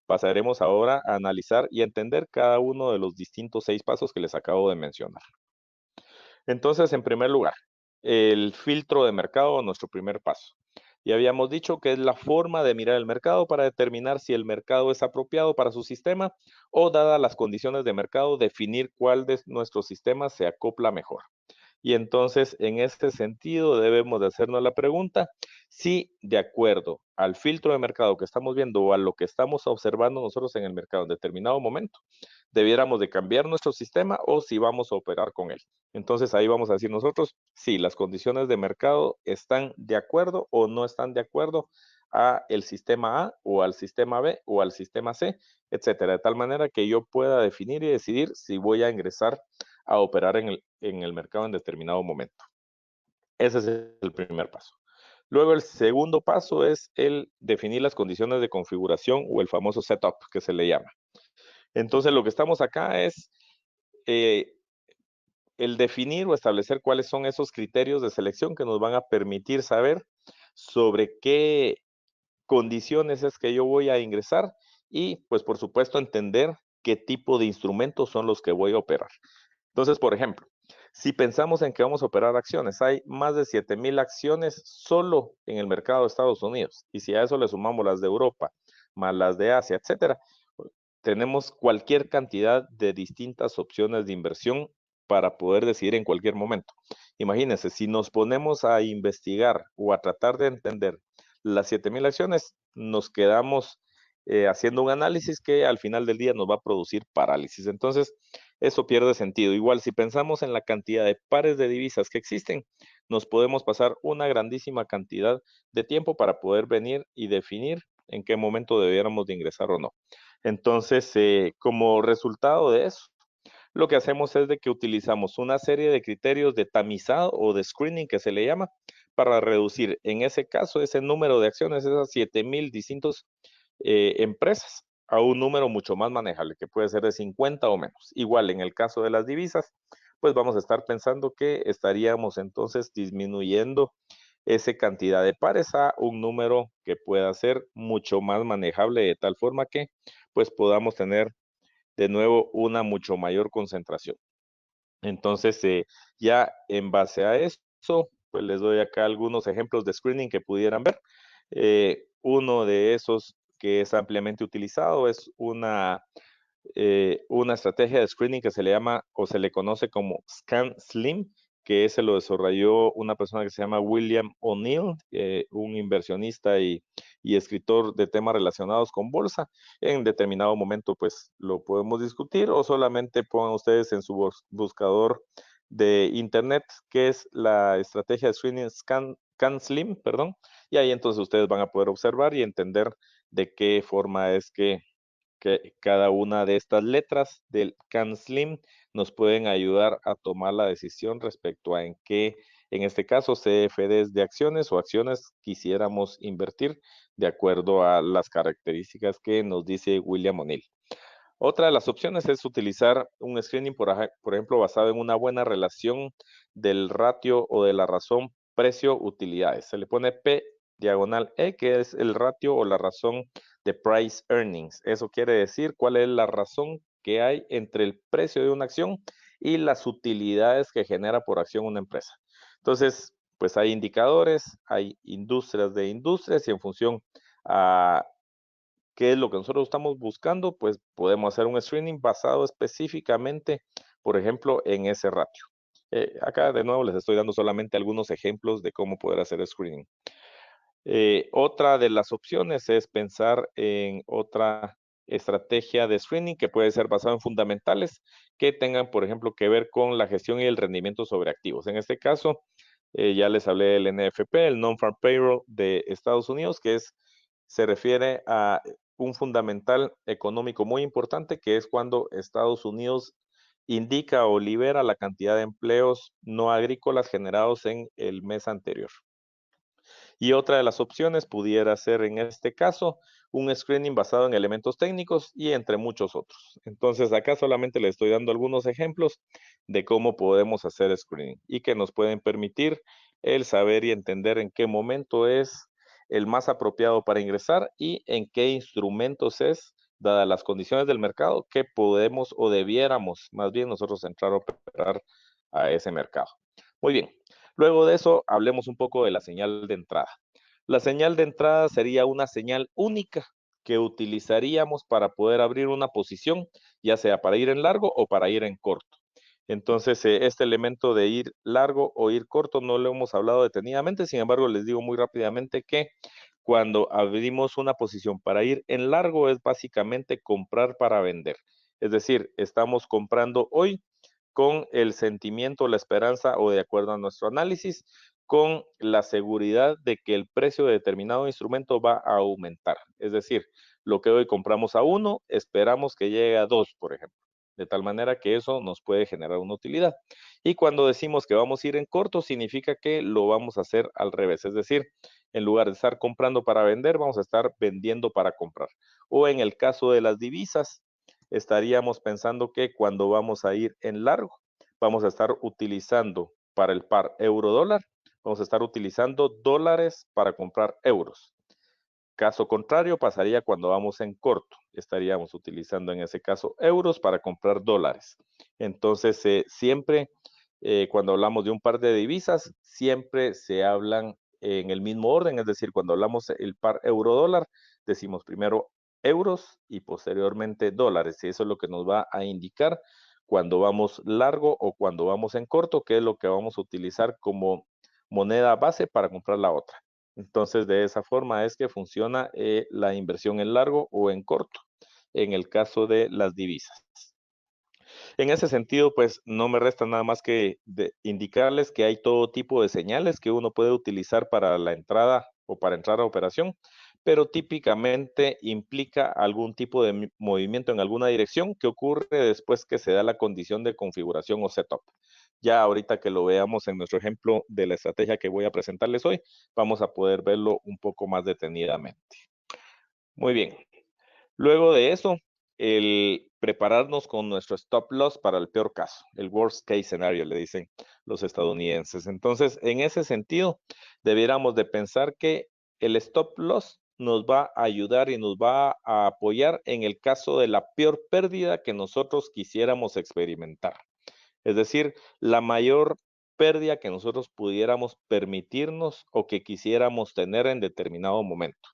Pasaremos ahora a analizar y entender cada uno de los distintos 6 pasos que les acabo de mencionar. Entonces, en primer lugar, el filtro de mercado, nuestro primer paso. Ya habíamos dicho que es la forma de mirar el mercado para determinar si el mercado es apropiado para su sistema o, dadas las condiciones de mercado, definir cuál de nuestros sistemas se acopla mejor. Y entonces, en este sentido, debemos de hacernos la pregunta si, de acuerdo al filtro de mercado que estamos viendo o a lo que estamos observando nosotros en el mercado en determinado momento, debiéramos de cambiar nuestro sistema o si vamos a operar con él. Entonces, ahí vamos a decir nosotros si las condiciones de mercado están de acuerdo o no están de acuerdo a el sistema A o al sistema B o al sistema C, etcétera, de tal manera que yo pueda definir y decidir si voy a ingresar a operar en el mercado en determinado momento. Ese es el primer paso. Luego el segundo paso es el definir las condiciones de configuración o el famoso setup que se le llama. Entonces lo que estamos acá es eh, el definir o establecer cuáles son esos criterios de selección que nos van a permitir saber sobre qué condiciones es que yo voy a ingresar y pues por supuesto entender qué tipo de instrumentos son los que voy a operar. Entonces, por ejemplo, si pensamos en que vamos a operar acciones, hay más de 7,000 acciones solo en el mercado de Estados Unidos. Y si a eso le sumamos las de Europa, más las de Asia, etcétera, tenemos cualquier cantidad de distintas opciones de inversión para poder decidir en cualquier momento. Imagínense, si nos ponemos a investigar o a tratar de entender las 7,000 acciones, nos quedamos haciendo un análisis que al final del día nos va a producir parálisis. Entonces, eso pierde sentido. Igual, si pensamos en la cantidad de pares de divisas que existen, nos podemos pasar una grandísima cantidad de tiempo para poder venir y definir en qué momento debiéramos de ingresar o no. Entonces, como resultado de eso, lo que hacemos es de que utilizamos una serie de criterios de tamizado o de screening que se le llama para reducir, en ese caso, ese número de acciones, esas 7,000 distintos empresas, a un número mucho más manejable, que puede ser de 50 o menos. Igual, en el caso de las divisas, pues vamos a estar pensando que estaríamos entonces disminuyendo esa cantidad de pares a un número que pueda ser mucho más manejable de tal forma que pues podamos tener de nuevo una mucho mayor concentración. Entonces, ya en base a eso, pues les doy acá algunos ejemplos de screening que pudieran ver. Uno de esos que es ampliamente utilizado es una estrategia de screening que se le llama o se le conoce como Scan Slim, que ese lo desarrolló una persona que se llama William O'Neill, un inversionista y escritor de temas relacionados con bolsa. En determinado momento, pues lo podemos discutir o solamente pongan ustedes en su buscador de internet qué es la estrategia de screening Scan Slim, perdón, y ahí entonces ustedes van a poder observar y entender de qué forma es que cada una de estas letras del CanSlim nos pueden ayudar a tomar la decisión respecto a en qué, en este caso, CFDs de acciones o acciones quisiéramos invertir de acuerdo a las características que nos dice William O'Neill. Otra de las opciones es utilizar un screening, por ejemplo, basado en una buena relación del ratio o de la razón precio-utilidades. Se le pone P diagonal E, que es el ratio o la razón de price earnings. Eso quiere decir cuál es la razón que hay entre el precio de una acción y las utilidades que genera por acción una empresa. Entonces, pues hay indicadores, hay industrias de industrias y en función a qué es lo que nosotros estamos buscando, pues podemos hacer un screening basado específicamente, por ejemplo, en ese ratio. Acá de nuevo les estoy dando solamente algunos ejemplos de cómo poder hacer screening. Otra de las opciones es pensar en otra estrategia de screening que puede ser basada en fundamentales que tengan, por ejemplo, que ver con la gestión y el rendimiento sobre activos. En este caso, ya les hablé del NFP, el Non-Farm Payroll de Estados Unidos, que se refiere a un fundamental económico muy importante, que es cuando Estados Unidos indica o libera la cantidad de empleos no agrícolas generados en el mes anterior. Y otra de las opciones pudiera ser, en este caso, un screening basado en elementos técnicos y entre muchos otros. Entonces, acá solamente le estoy dando algunos ejemplos de cómo podemos hacer screening y que nos pueden permitir el saber y entender en qué momento es el más apropiado para ingresar y en qué instrumentos es dadas las condiciones del mercado, que podemos o debiéramos más bien nosotros entrar a operar a ese mercado. Muy bien, luego de eso hablemos un poco de la señal de entrada. La señal de entrada sería una señal única que utilizaríamos para poder abrir una posición, ya sea para ir en largo o para ir en corto. Entonces, este elemento de ir largo o ir corto no lo hemos hablado detenidamente, sin embargo, les digo muy rápidamente que cuando abrimos una posición para ir en largo es básicamente comprar para vender. Es decir, estamos comprando hoy con el sentimiento, la esperanza o de acuerdo a nuestro análisis, con la seguridad de que el precio de determinado instrumento va a aumentar. Es decir, lo que hoy compramos a 1, esperamos que llegue a 2, por ejemplo. De tal manera que eso nos puede generar una utilidad. Y cuando decimos que vamos a ir en corto, significa que lo vamos a hacer al revés. Es decir, en lugar de estar comprando para vender, vamos a estar vendiendo para comprar. O en el caso de las divisas, estaríamos pensando que cuando vamos a ir en largo, vamos a estar utilizando para el par euro-dólar, vamos a estar utilizando dólares para comprar euros. Caso contrario, pasaría cuando vamos en corto. Estaríamos utilizando en ese caso euros para comprar dólares. Entonces, siempre cuando hablamos de un par de divisas, siempre se hablan en el mismo orden, es decir, cuando hablamos el par euro-dólar, decimos primero euros y posteriormente dólares. Y eso es lo que nos va a indicar cuando vamos largo o cuando vamos en corto, qué es lo que vamos a utilizar como moneda base para comprar la otra. Entonces, de esa forma es que funciona la inversión en largo o en corto, en el caso de las divisas. En ese sentido, pues no me resta nada más que indicarles que hay todo tipo de señales que uno puede utilizar para la entrada o para entrar a operación, pero típicamente implica algún tipo de movimiento en alguna dirección que ocurre después que se da la condición de configuración o setup. Ya ahorita que lo veamos en nuestro ejemplo de la estrategia que voy a presentarles hoy, vamos a poder verlo un poco más detenidamente. Muy bien. Luego de eso, el prepararnos con nuestro stop loss para el peor caso, el worst case scenario, le dicen los estadounidenses. Entonces, en ese sentido, debiéramos de pensar que el stop loss nos va a ayudar y nos va a apoyar en el caso de la peor pérdida que nosotros quisiéramos experimentar. Es decir, la mayor pérdida que nosotros pudiéramos permitirnos o que quisiéramos tener en determinado momento.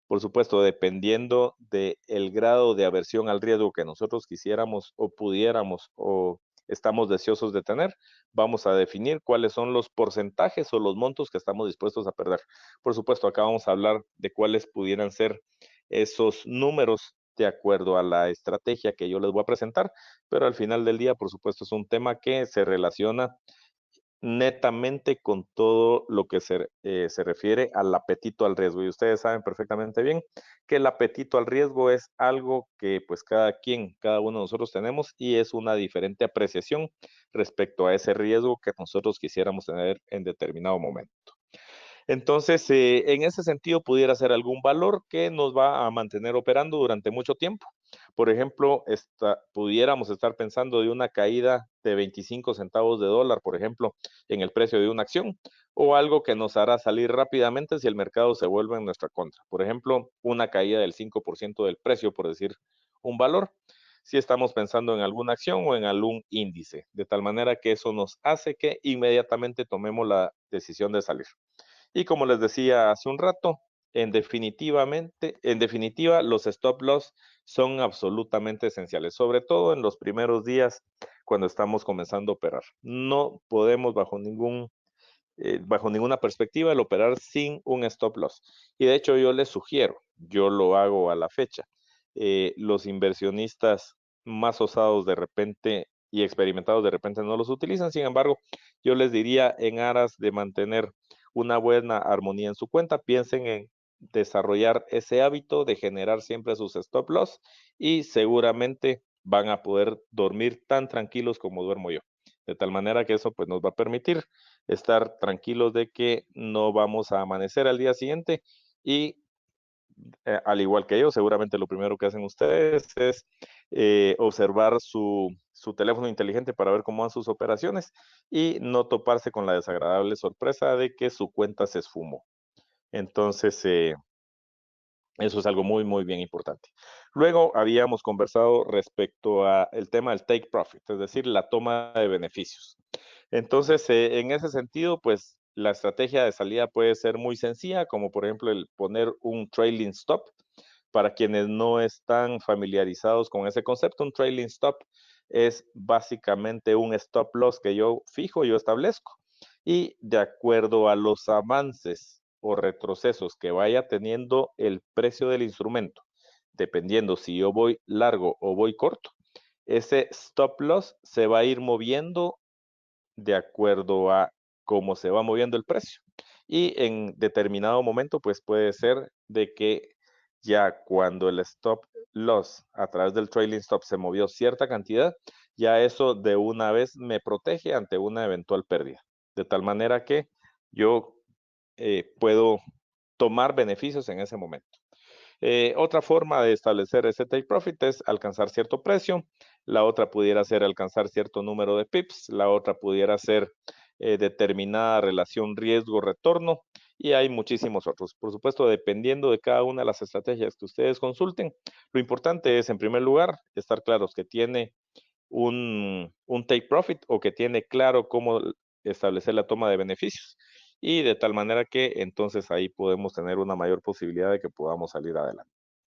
Por supuesto, dependiendo del grado de aversión al riesgo que nosotros quisiéramos o pudiéramos o estamos deseosos de tener, vamos a definir cuáles son los porcentajes o los montos que estamos dispuestos a perder. Por supuesto, acá vamos a hablar de cuáles pudieran ser esos números de acuerdo a la estrategia que yo les voy a presentar, pero al final del día, por supuesto, es un tema que se relaciona netamente con todo lo que se refiere al apetito al riesgo. Y ustedes saben perfectamente bien que el apetito al riesgo es algo que pues cada quien, cada uno de nosotros tenemos y es una diferente apreciación respecto a ese riesgo que nosotros quisiéramos tener en determinado momento. Entonces, en ese sentido, pudiera ser algún valor que nos va a mantener operando durante mucho tiempo. Por ejemplo, pudiéramos estar pensando de una caída de 25 centavos de dólar, por ejemplo, en el precio de una acción, o algo que nos hará salir rápidamente si el mercado se vuelve en nuestra contra. Por ejemplo, una caída del 5% del precio, por decir un valor, si estamos pensando en alguna acción o en algún índice, de tal manera que eso nos hace que inmediatamente tomemos la decisión de salir. Y como les decía hace un rato, en definitiva, los stop loss son absolutamente esenciales, sobre todo en los primeros días cuando estamos comenzando a operar. No podemos bajo ninguna perspectiva el operar sin un stop loss. Y de hecho yo les sugiero, yo lo hago a la fecha, los inversionistas más osados de repente y experimentados de repente no los utilizan, sin embargo, yo les diría en aras de mantener una buena armonía en su cuenta, piensen en desarrollar ese hábito de generar siempre sus stop loss y seguramente van a poder dormir tan tranquilos como duermo yo. De tal manera que eso pues nos va a permitir estar tranquilos de que no vamos a amanecer al día siguiente y al igual que yo, seguramente lo primero que hacen ustedes es observar su teléfono inteligente para ver cómo van sus operaciones y no toparse con la desagradable sorpresa de que su cuenta se esfumó. Entonces, eso es algo muy, muy bien importante. Luego habíamos conversado respecto a el tema del take profit, es decir, la toma de beneficios. Entonces, en ese sentido, pues la estrategia de salida puede ser muy sencilla, como por ejemplo el poner un trailing stop. Para quienes no están familiarizados con ese concepto, un trailing stop es básicamente un stop loss que yo fijo, yo establezco, y de acuerdo a los avances o retrocesos que vaya teniendo el precio del instrumento, dependiendo si yo voy largo o voy corto, ese stop loss se va a ir moviendo de acuerdo a cómo se va moviendo el precio. Y en determinado momento, pues puede ser de que ya cuando el stop loss a través del trailing stop se movió cierta cantidad, ya eso de una vez me protege ante una eventual pérdida. De tal manera que yo puedo tomar beneficios en ese momento. Otra forma de establecer ese take profit es alcanzar cierto precio, la otra pudiera ser alcanzar cierto número de pips, la otra pudiera ser determinada relación riesgo-retorno y hay muchísimos otros. Por supuesto, dependiendo de cada una de las estrategias que ustedes consulten, lo importante es, en primer lugar, estar claros que tiene un take profit o que tiene claro cómo establecer la toma de beneficios y de tal manera que entonces ahí podemos tener una mayor posibilidad de que podamos salir adelante.